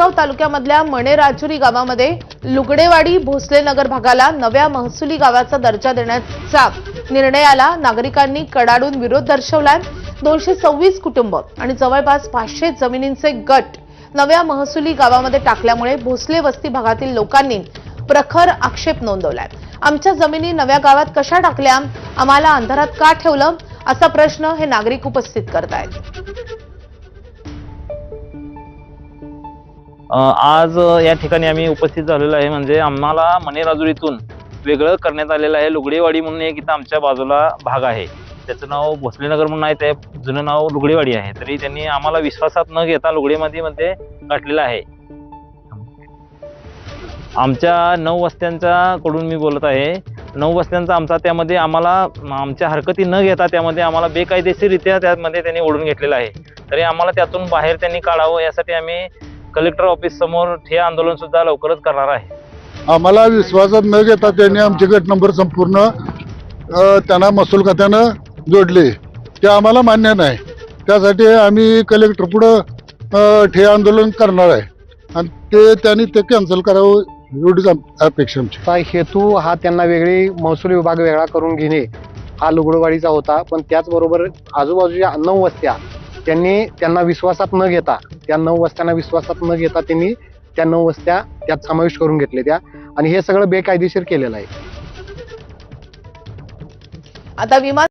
चासगाव तालुक्यामधल्या मणेराजुरी गावामध्ये लुगडेवाडी भोसलेनगर भागाला नव्या महसुली गावाचा दर्जा देण्याचा निर्णयाला नागरिकांनी कडाडून विरोध दर्शवलाय। 226 कुटुंब आणि जवळपास 500 जमिनींचे गट नव्या महसुली गावामध्ये टाकल्यामुळे भोसले वस्ती भागातील लोकांनी प्रखर आक्षेप नोंदवलाय। आमच्या जमिनी नव्या गावात कशा टाकल्या, आम्हाला अंधारात का ठेवलं, असा प्रश्न हे नागरिक उपस्थित करतायत। आज या ठिकाणी आम्ही उपस्थित झालेलो आहे। म्हणजे आम्हाला मणेराजुरीतून वेगळं करण्यात आलेलं आहे। लुगडेवाडी म्हणून एक इथं आमच्या बाजूला भाग आहे, त्याचं नाव भोसलेनगर म्हणून आहे, ते जुनं नाव लुगडेवाडी आहे। तरी त्यांनी आम्हाला विश्वासात न घेता लुगडेमध्ये गाठलेलं आहे। आमच्या 9 वस्त्यांच्या कडून मी बोलत आहे। 9 वस्त्यांचा आमचा त्यामध्ये आम्हाला आमच्या हरकती न घेता त्यामध्ये आम्हाला बेकायदेशीररित्या त्यामध्ये त्यांनी ओढून घेतलेलं आहे। तरी आम्हाला त्यातून बाहेर त्यांनी काढावं यासाठी आम्ही कलेक्टर ऑफिस समोर ठिय्या आंदोलन सुद्धा लवकरच करणार आहे। आम्हाला विश्वासात न घेता त्यांनी आमचे गट नंबर संपूर्ण त्यांना महसूल खात्यानं जोडले, ते आम्हाला मान्य नाही। त्यासाठी आम्ही कलेक्टर पुढे ठिय्या आंदोलन करणार आहे आणि त्यांनी ते कॅन्सल करावं एवढीच अपेक्षा आमची। हेतू हा त्यांना वेगळी महसूल विभाग वेगळा करून घेणे हा लुगडेवाडीचा होता, पण त्याचबरोबर आजूबाजूच्या 9 वस्त्या त्यांना विश्वासात न घेता, त्या 9 वस्त्यांना विश्वासात न घेता त्यांनी त्या 9 वस्त्या त्यात समावेश करून घेतले त्या, आणि हे सगळं बेकायदेशीर केलेलं आहे। आता विमान